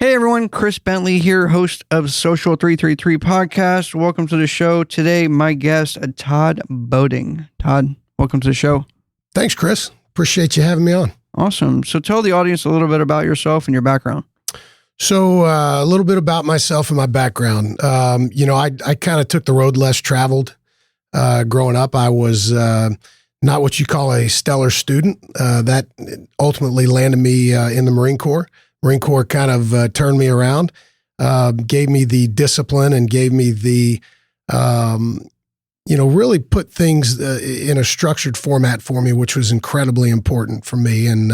Hey everyone, Chris Bentley here, host of Social 333 Podcast. Welcome to the show. Today, my guest, Todd Boeding. Todd, welcome to the show. Thanks, Chris. Appreciate you having me on. Awesome. So tell the audience a little bit about yourself and your background. So a little bit about myself and my background. I kind of took the road less traveled. Growing up, I was not what you call a stellar student. That ultimately landed me in the Marine Corps. Marine Corps kind of turned me around, gave me the discipline and gave me the, really put things in a structured format for me, which was incredibly important for me. And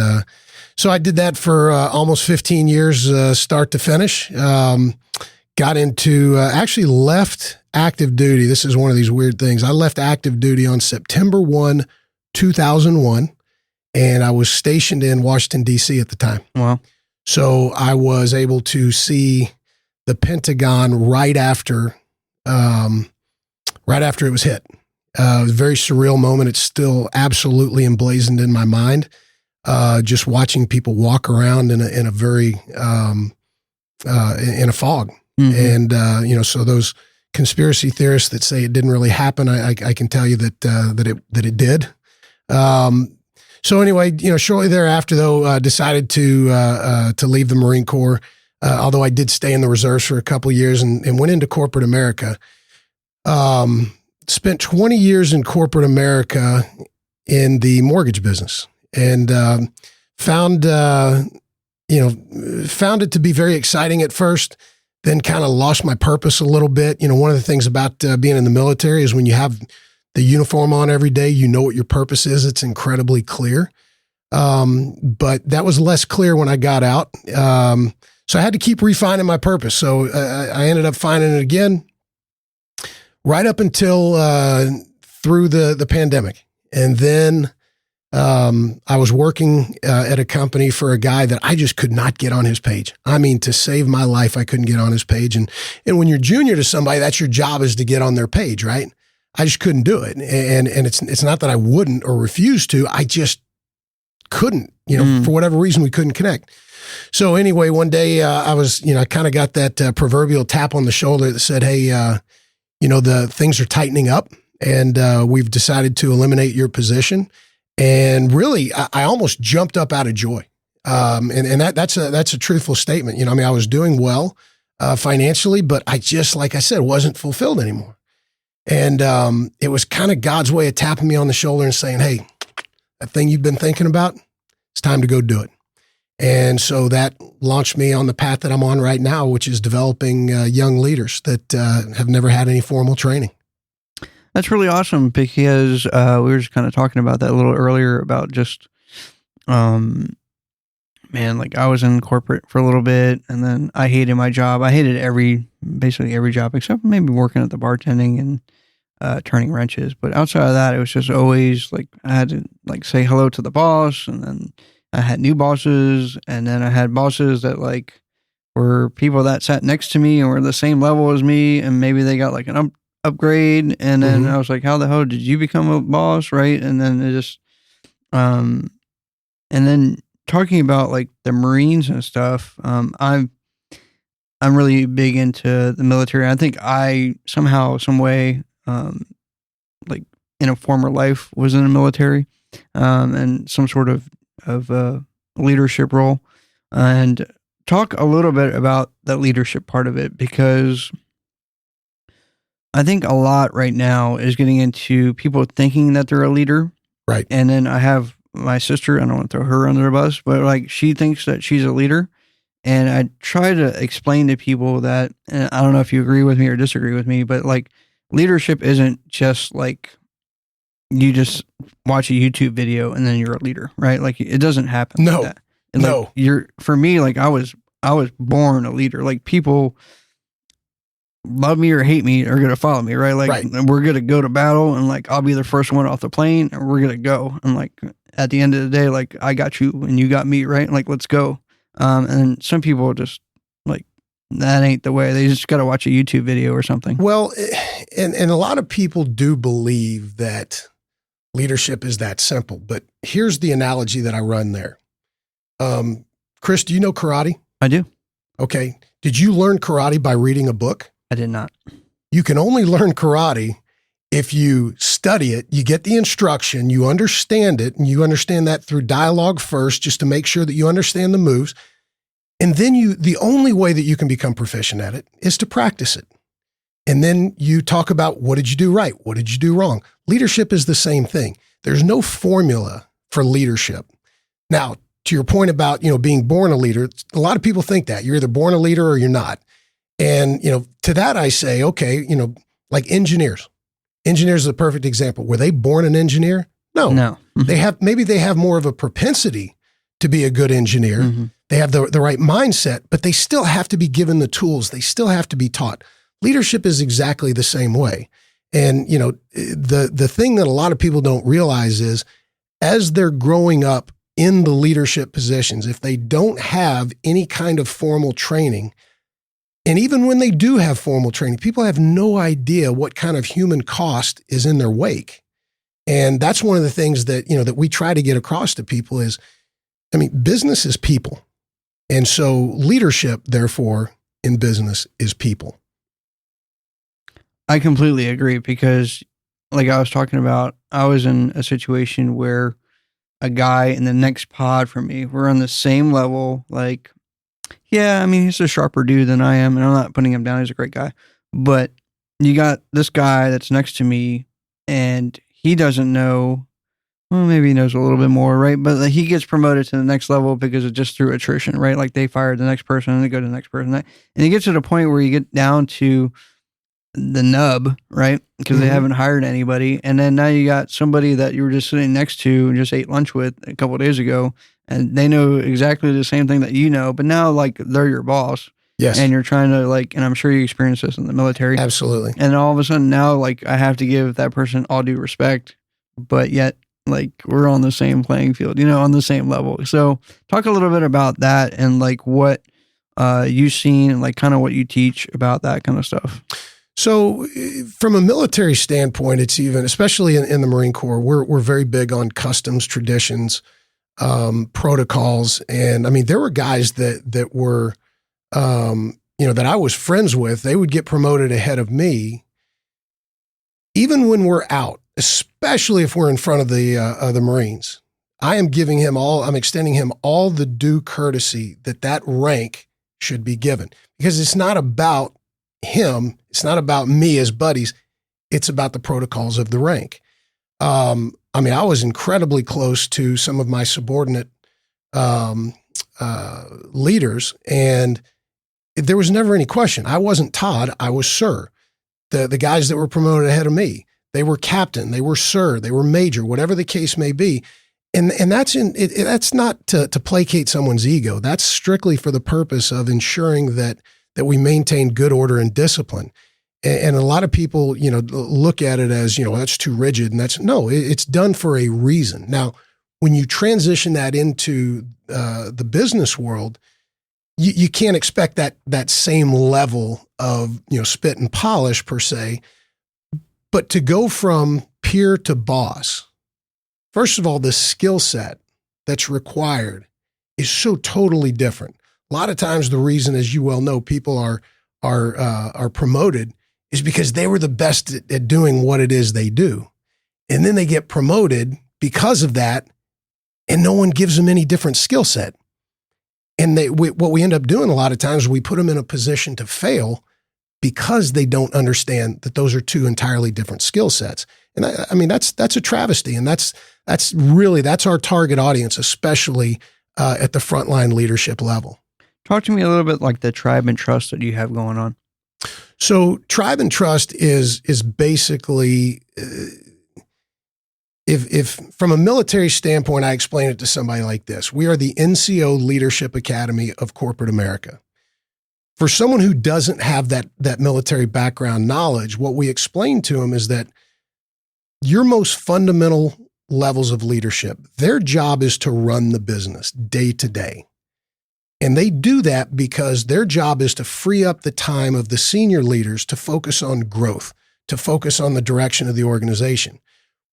so I did that for almost 15 years, start to finish. Got into, actually left active duty. This is one of these weird things. I left active duty on September 1, 2001, and I was stationed in Washington, D.C. at the time. Wow. So I was able to see the Pentagon right after it was hit. It was a very surreal moment. It's still absolutely emblazoned in my mind. Just watching people walk around in a very in a fog, and so those conspiracy theorists that say it didn't really happen, I can tell you that it did. So anyway, shortly thereafter, though, decided to leave the Marine Corps. Although I did stay in the reserves for a couple of years and went into corporate America. Spent 20 years in corporate America in the mortgage business, and found it to be very exciting at first. Then kind of lost my purpose a little bit. One of the things about being in the military is when you have the uniform on every day, you know what your purpose is. It's incredibly clear. But that was less clear when I got out. So I had to keep refining my purpose. So I ended up finding it again right up until through the pandemic. And then I was working at a company for a guy that I just could not get on his page. I mean, to save my life, I couldn't get on his page. And when you're junior to somebody, that's your job, is to get on their page, right? I just couldn't do it. And it's not that I wouldn't or refused to, I just couldn't, for whatever reason, we couldn't connect. So anyway, one day I was, I kind of got that proverbial tap on the shoulder that said, hey, the things are tightening up and we've decided to eliminate your position. And really, I almost jumped up out of joy. And that's a truthful statement. I was doing well financially, but I just, like I said, wasn't fulfilled anymore. And it was kind of God's way of tapping me on the shoulder and saying, hey, that thing you've been thinking about, it's time to go do it. And so that launched me on the path that I'm on right now, which is developing young leaders that have never had any formal training. That's really awesome, because we were just kind of talking about that a little earlier about just, like I was in corporate for a little bit and then I hated my job. I hated basically every job except maybe working at the bartending and turning wrenches. But outside of that, it was just always like I had to like say hello to the boss, and then I had new bosses, and then I had bosses that like were people that sat next to me and were the same level as me, and maybe they got like an upgrade, and then I was like, how the hell did you become a boss, right? And then it just and then talking about like the Marines and stuff, I'm really big into the military. I think I somehow, some way, like in a former life was in the military, and some sort of leadership role, and talk a little bit about that leadership part of it, because I think a lot right now is getting into people thinking that they're a leader. Right. And then I have my sister, I don't want to throw her under the bus, but like she thinks that she's a leader. And I try to explain to people that, and I don't know if you agree with me or disagree with me, but like leadership isn't just like you just watch a YouTube video and then you're a leader, right? Like it doesn't happen. No, like that. And no. Like, for me, like I was born a leader. Like people love me or hate me are going to follow me, right? Like we're going to go to battle, and like I'll be the first one off the plane, and we're going to go. And like at the end of the day, like I got you and you got me, right? Like let's go. And some people just like, that ain't the way. They just got to watch a YouTube video or something. Well, and a lot of people do believe that leadership is that simple, but here's the analogy that I run there. Chris, do you know karate? I do. Okay. Did you learn karate by reading a book? I did not. You can only learn karate if you study it, you get the instruction, you understand it, and you understand that through dialogue first, just to make sure that you understand the moves. And then the only way that you can become proficient at it is to practice it. And then you talk about, what did you do right? What did you do wrong? Leadership is the same thing. There's no formula for leadership. Now, to your point about, being born a leader, a lot of people think that you're either born a leader or you're not. And, to that I say, okay, like engineers. Engineers is a perfect example. Were they born an engineer? No. Maybe they have more of a propensity to be a good engineer. Mm-hmm. They have the right mindset, but they still have to be given the tools. They still have to be taught. Leadership is exactly the same way. And, the thing that a lot of people don't realize is, as they're growing up in the leadership positions, if they don't have any kind of formal training, and even when they do have formal training, people have no idea what kind of human cost is in their wake. And that's one of the things that, that we try to get across to people is, business is people. And so leadership, therefore, in business is people. I completely agree, because like I was talking about, I was in a situation where a guy in the next pod from me, we're on the same level, like, yeah, he's a sharper dude than I am, and I'm not putting him down. He's a great guy. But you got this guy that's next to me, and he doesn't know, well, maybe he knows a little bit more, right? But he gets promoted to the next level because of just through attrition, right? Like they fired the next person, and they go to the next person. And it gets to the point where you get down to the nub, right? Because they haven't hired anybody. And then now you got somebody that you were just sitting next to and just ate lunch with a couple of days ago, and they know exactly the same thing that you know, but now like they're your boss. Yes. And you're trying to and I'm sure you experienced this in the military. Absolutely. And all of a sudden now, like, I have to give that person all due respect, but yet like we're on the same playing field, on the same level. So talk a little bit about that and like what you've seen and like kind of what you teach about that kind of stuff. So from a military standpoint, it's even, especially in the Marine Corps, we're very big on customs, traditions, protocols. And there were guys that were, that I was friends with. They would get promoted ahead of me. Even when we're out, especially if we're in front of the Marines, I'm extending him all the due courtesy that rank should be given, because it's not about him. It's not about me as buddies. It's about the protocols of the rank. I was incredibly close to some of my subordinate leaders, and there was never any question. I wasn't Todd. I was Sir. The guys that were promoted ahead of me, they were captain, they were sir, they were major, whatever the case may be. And that's not to placate someone's ego. That's strictly for the purpose of ensuring that we maintain good order and discipline. And a lot of people, look at it as, that's too rigid. And it's done for a reason. Now, when you transition that into the business world, you can't expect that same level of, spit and polish per se. But to go from peer to boss, first of all, the skill set that's required is so totally different. A lot of times the reason, as you well know, people are promoted is because they were the best at doing what it is they do. And then they get promoted because of that, and no one gives them any different skill set. And what we end up doing a lot of times, we put them in a position to fail because they don't understand that those are two entirely different skill sets. And that's a travesty. And that's our target audience, especially at the frontline leadership level. Talk to me a little bit like the tribe and trust that you have going on. So tribe and trust is basically, if from a military standpoint, I explain it to somebody like this: we are the NCO Leadership Academy of corporate America. For someone who doesn't have that military background knowledge, what we explain to them is that your most fundamental levels of leadership, their job is to run the business day to day. And they do that because their job is to free up the time of the senior leaders to focus on growth, to focus on the direction of the organization.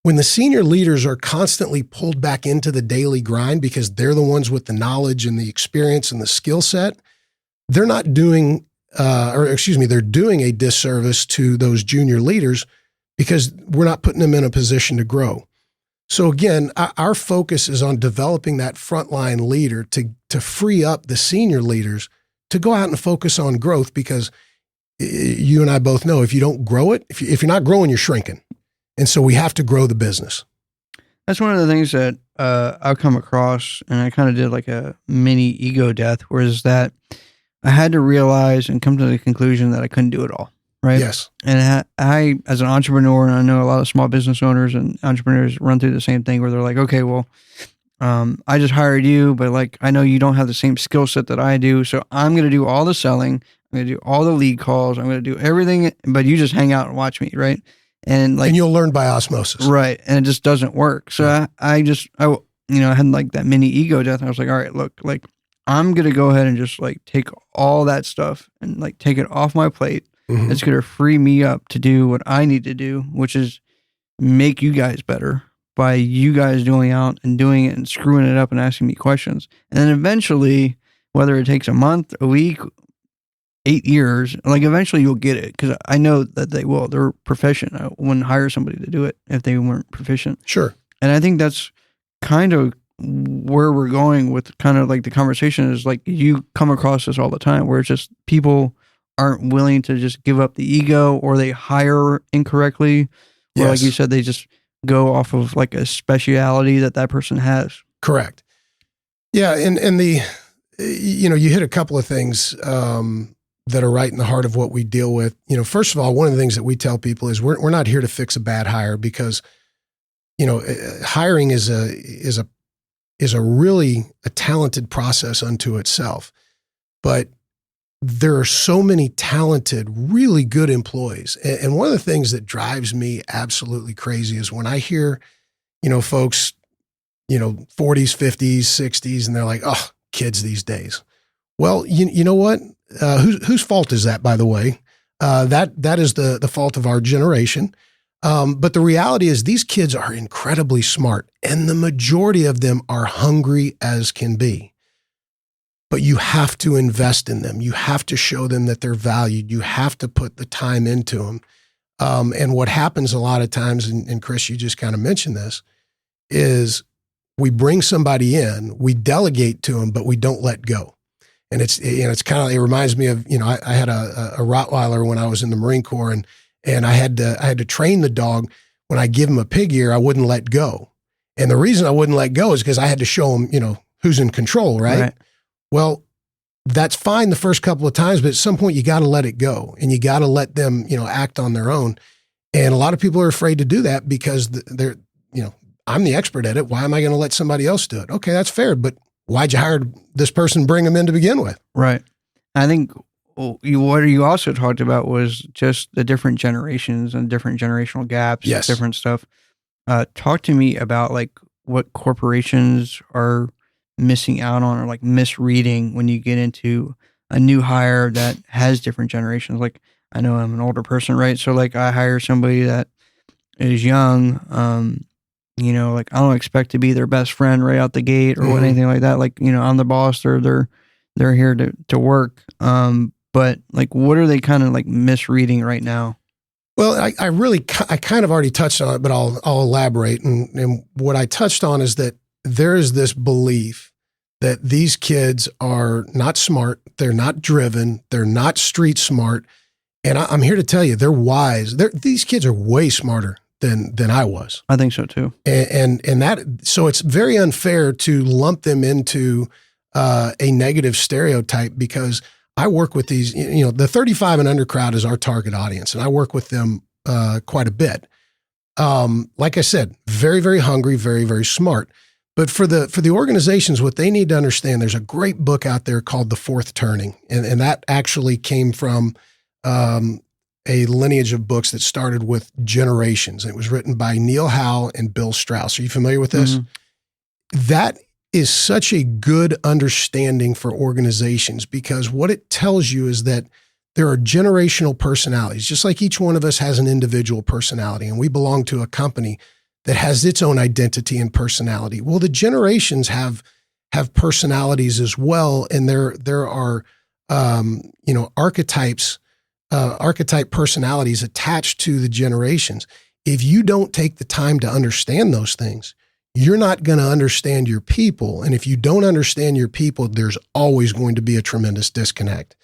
When the senior leaders are constantly pulled back into the daily grind because they're the ones with the knowledge and the experience and the skill set, they're not doing, they're doing a disservice to those junior leaders because we're not putting them in a position to grow. So again, our focus is on developing that frontline leader to free up the senior leaders to go out and focus on growth, because you and I both know if you don't grow it, if you're not growing, you're shrinking. And so we have to grow the business. That's one of the things that I've come across, and I kind of did like a mini ego death, whereas that I had to realize and come to the conclusion that I couldn't do it all. Right. Yes. And I, as an entrepreneur, and I know a lot of small business owners and entrepreneurs run through the same thing where they're like, okay, well, I just hired you, but like, I know you don't have the same skill set that I do. So I'm going to do all the selling. I'm going to do all the lead calls. I'm going to do everything, but you just hang out and watch me. Right. And you'll learn by osmosis. Right. And it just doesn't work. So I had like that mini ego death. I was like, all right, look, like I'm going to go ahead and just like take all that stuff and like take it off my plate. Mm-hmm. It's going to free me up to do what I need to do, which is make you guys better by you guys doing out and doing it and screwing it up and asking me questions. And then eventually, whether it takes a month, a week, 8 years, like eventually you'll get it, because I know that they will. They're proficient. I wouldn't hire somebody to do it if they weren't proficient. Sure. And I think that's kind of where we're going with kind of like the conversation is like you come across this all the time where it's just people aren't willing to just give up the ego, or they hire incorrectly, or yes, like you said, they just go off of like a speciality that person has. Correct. Yeah. And the, you hit a couple of things that are right in the heart of what we deal with. First of all, one of the things that we tell people is we're not here to fix a bad hire, because, hiring is a really a talented process unto itself. But there are so many talented, really good employees. And one of the things that drives me absolutely crazy is when I hear, folks, 40s, 50s, 60s, and they're like, oh, kids these days. Well, you know what? Whose fault is that, by the way? That is the fault of our generation. But the reality is these kids are incredibly smart, and the majority of them are hungry as can be. But you have to invest in them. You have to show them that they're valued. You have to put the time into them. And what happens a lot of times, and Chris, you just kind of mentioned this, is we bring somebody in, we delegate to them, but we don't let go. And it's kind of, it reminds me of, I had a Rottweiler when I was in the Marine Corps, and I had to train the dog. When I give him a pig ear, I wouldn't let go. And the reason I wouldn't let go is because I had to show him, who's in control, right? Well, that's fine the first couple of times, but at some point you got to let it go, and you got to let them, act on their own. And a lot of people are afraid to do that because they're, I'm the expert at it. Why am I going to let somebody else do it? Okay, that's fair, but why'd you hire this person, bring them in to begin with? Right. I think what you also talked about was just the different generations and different generational gaps, yes, different stuff. Talk to me about like what corporations are missing out on or like misreading when you get into a new hire that has different generations. Like I know I'm an older person, right? So like I hire somebody that is young, like I don't expect to be their best friend right out the gate or mm-hmm. anything like that. Like, I'm the boss, they're here to work. But like, what are they kind of like misreading right now? Well, I kind of already touched on it, but I'll elaborate. And what I touched on is that there is this belief that these kids are not smart, they're not driven, they're not street smart. And I'm here to tell you, they're wise. These kids are way smarter than I was. I think so too. And so it's very unfair to lump them into a negative stereotype, because I work with these, the 35 and under crowd is our target audience, and I work with them quite a bit. Like I said, very, very hungry, very, very smart. But for the organizations, what they need to understand, there's a great book out there called The Fourth Turning. And that actually came from a lineage of books that started with generations. It was written by Neil Howe and Bill Strauss. Are you familiar with this? Mm-hmm. That is such a good understanding for organizations, because what it tells you is that there are generational personalities, just like each one of us has an individual personality, and we belong to a company that has its own identity and personality. Well, the generations have personalities as well, and there are archetypes, archetype personalities attached to the generations. If you don't take the time to understand those things, you're not going to understand your people. And if you don't understand your people, there's always going to be a tremendous disconnect.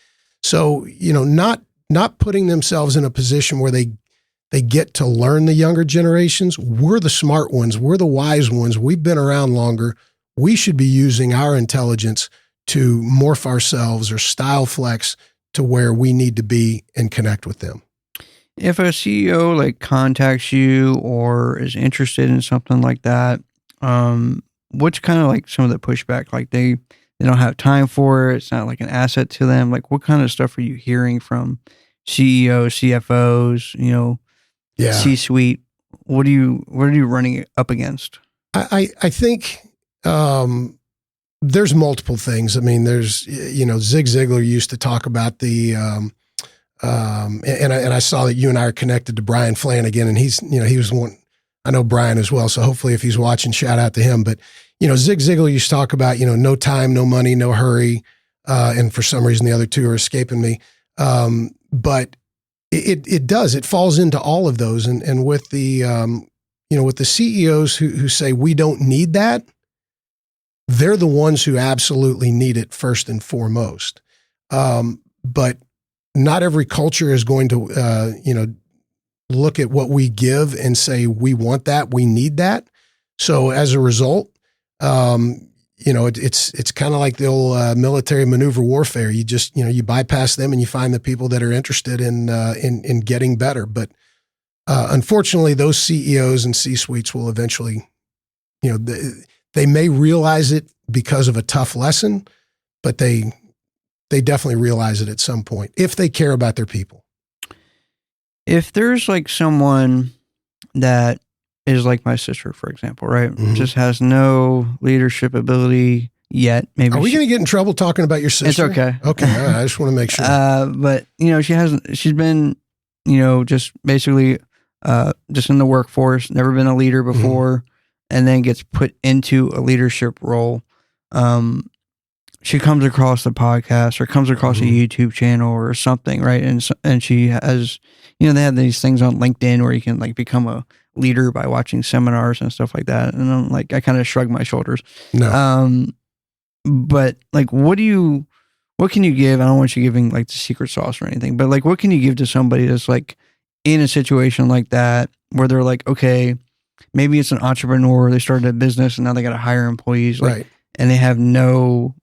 So, not putting themselves in a position where they get to learn the younger generations. We're the smart ones. We're the wise ones. We've been around longer. We should be using our intelligence to morph ourselves or style flex to where we need to be and connect with them. If a CEO like contacts you or is interested in something like that, what's kind of like some of the pushback? Like they don't have time for it. It's not like an asset to them. Like what kind of stuff are you hearing from CEOs, CFOs, C-suite? What are you running up against? I think there's multiple things. I mean, there's, Zig Ziglar used to talk about the, and I saw that you and I are connected to Brian Flanagan, and he was one. I know Brian as well, so hopefully if he's watching, shout out to him. But Zig Ziglar used to talk about no time, no money, no hurry, and for some reason the other two are escaping me. But it falls into all of those, and with the with the CEOs who say we don't need that, they're the ones who absolutely need it first and foremost. But not every culture is going to, look at what we give and say, we want that, we need that. So as a result, it's kind of like the old military maneuver warfare. You just, you bypass them and you find the people that are interested in getting better. But unfortunately, those CEOs and C-suites will eventually, they may realize it because of a tough lesson, but they definitely realize it at some point if they care about their people. If there's like someone that is like my sister, for example, right? Mm-hmm. Just has no leadership ability yet. Maybe are we going to get in trouble talking about your sister? It's okay. Okay. All right, I just want to make sure. But she's been, just basically, just in the workforce, never been a leader before, mm-hmm. and then gets put into a leadership role. She comes across the podcast or comes across mm-hmm. a YouTube channel or something, right? And she has, they have these things on LinkedIn where you can like become a leader by watching seminars and stuff like that. And I'm like, I kind of shrug my shoulders. No. But like, what can you give? I don't want you giving like the secret sauce or anything, but like, what can you give to somebody that's like in a situation like that where they're like, okay, maybe it's an entrepreneur, they started a business and now they got to hire employees, like, right. and they have no,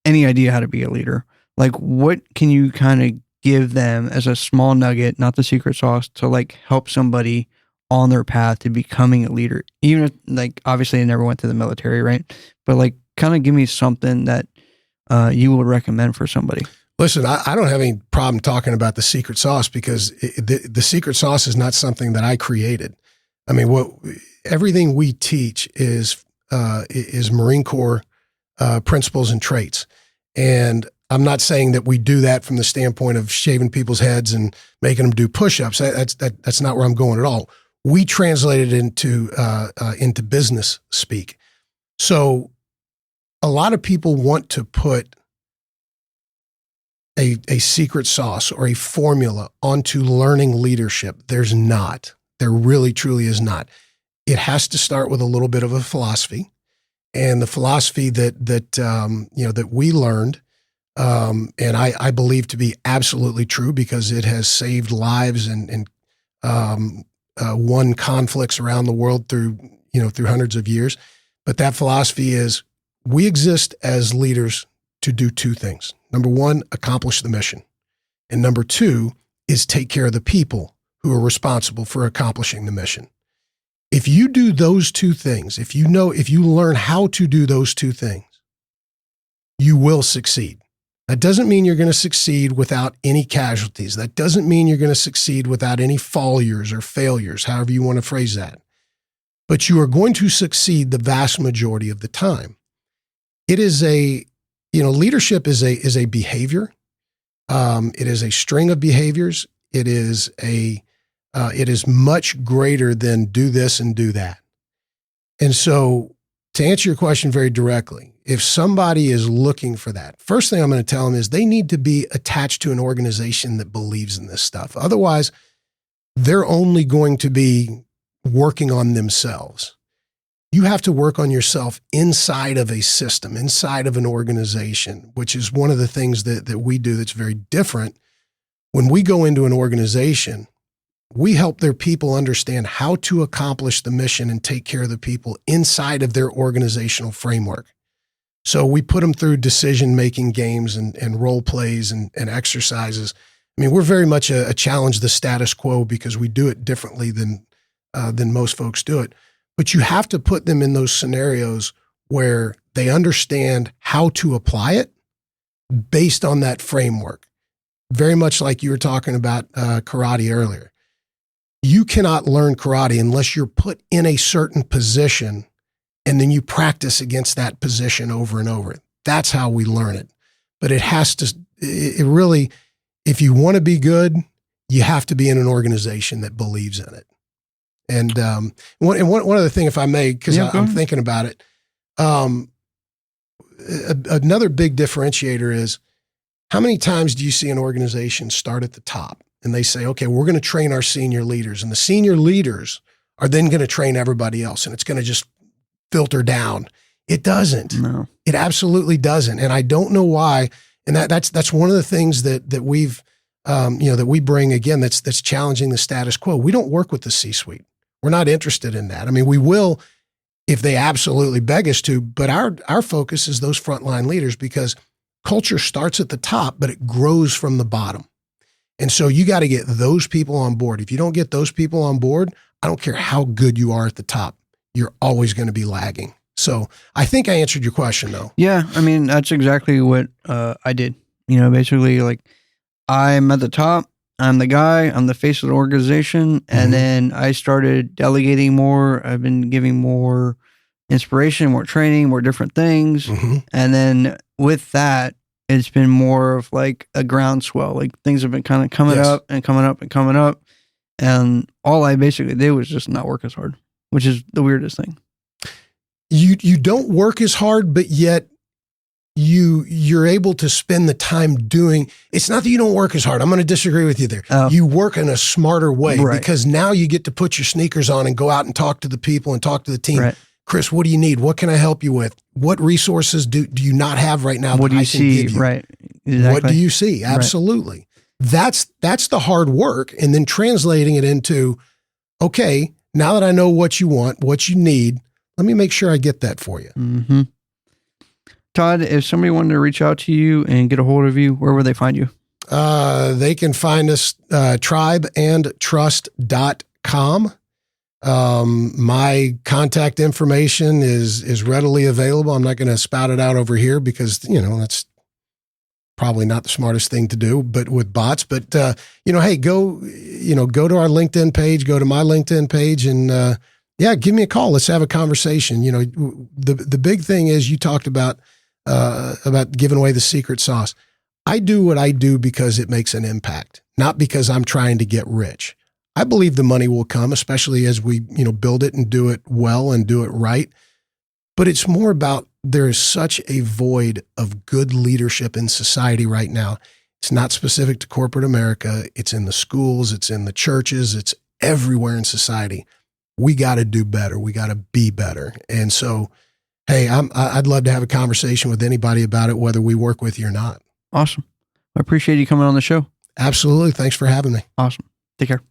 any idea how to be a leader. Like, what can you kind of give them as a small nugget, not the secret sauce, to like help somebody on their path to becoming a leader? Even if, like, obviously they never went to the military, right? But like, kind of give me something that you would recommend for somebody. Listen, I don't have any problem talking about the secret sauce because the secret sauce is not something that I created. I mean, everything we teach is Marine Corps principles and traits. And I'm not saying that we do that from the standpoint of shaving people's heads and making them do push-ups. That's not where I'm going at all. We translate it into business speak. So a lot of people want to put a secret sauce or a formula onto learning leadership. There's not. There really, truly is not. It has to start with a little bit of a philosophy. And the philosophy that we learned, and I believe to be absolutely true because it has saved lives and won conflicts around the world through hundreds of years. But that philosophy is we exist as leaders to do two things. Number one, accomplish the mission. And number two is take care of the people who are responsible for accomplishing the mission. If you do those two things, if you learn how to do those two things, you will succeed. That doesn't mean you're going to succeed without any casualties. That doesn't mean you're going to succeed without any failures or failures, however you want to phrase that. But you are going to succeed the vast majority of the time. It is leadership is a behavior. It is a string of behaviors. It is much greater than do this and do that. And so to answer your question very directly, if somebody is looking for that, first thing I'm going to tell them is they need to be attached to an organization that believes in this stuff. Otherwise, they're only going to be working on themselves. You have to work on yourself inside of a system, inside of an organization, which is one of the things that we do that's very different. When we go into an organization, we help their people understand how to accomplish the mission and take care of the people inside of their organizational framework. So we put them through decision-making games and role plays and exercises. I mean, we're very much a challenge the status quo because we do it differently than most folks do it. But you have to put them in those scenarios where they understand how to apply it based on that framework. Very much like you were talking about karate earlier. You cannot learn karate unless you're put in a certain position and then you practice against that position over and over. That's how we learn it. But it really, if you want to be good, you have to be in an organization that believes in it. And one other thing, if I may, because I'm thinking about it, another big differentiator is how many times do you see an organization start at the top and they say, okay, we're going to train our senior leaders, and the senior leaders are then going to train everybody else, and it's going to just filter down. It doesn't. No. It absolutely doesn't. And I don't know why. And that's one of the things that we've that we bring, again, that's challenging the status quo. We don't work with the C-suite. We're not interested in that. I mean, we will if they absolutely beg us to, but our focus is those frontline leaders, because culture starts at the top, but it grows from the bottom. And so you got to get those people on board. If you don't get those people on board, I don't care how good you are at the top, you're always going to be lagging. So I think I answered your question, though. Yeah, I mean, that's exactly what I did. You know, basically, like, I'm at the top, I'm the guy, I'm the face of the organization, and then I started delegating more. I've been giving more inspiration, more training, more different things. And then with that, it's been more of like a groundswell. Like, things have been kind of coming up and coming up and coming up. And all I basically did was just not work as hard, which is the weirdest thing. You don't work as hard, but yet you're able to spend the time doing. It's not that you don't work as hard. I'm going to disagree with you there. You work in a smarter way, because now you get to put your sneakers on and go out and talk to the people and talk to the team. Chris, what do you need? What can I help you with? What resources do you not have right now? What do you see? Give you? Exactly. What do you see? Absolutely. That's the hard work. And then translating it into, okay, now that I know what you want, what you need, let me make sure I get that for you. Todd, if somebody wanted to reach out to you and get a hold of you, where would they find you? They can find us tribeandtrust.com. My contact information is readily available. I'm not going to spout it out over here because, that's probably not the smartest thing to do, but with bots. But, hey, go to our LinkedIn page, go to my LinkedIn page, and give me a call. Let's have a conversation. The big thing is, you talked about giving away the secret sauce. I do what I do because it makes an impact, not because I'm trying to get rich. I believe the money will come, especially as we, build it and do it well and do it right. But it's more about, there is such a void of good leadership in society right now. It's not specific to corporate America. It's in the schools. It's in the churches. It's everywhere in society. We got to do better. We got to be better. And so, hey, I'd love to have a conversation with anybody about it, whether we work with you or not. Awesome. I appreciate you coming on the show. Absolutely. Thanks for having me. Awesome. Take care.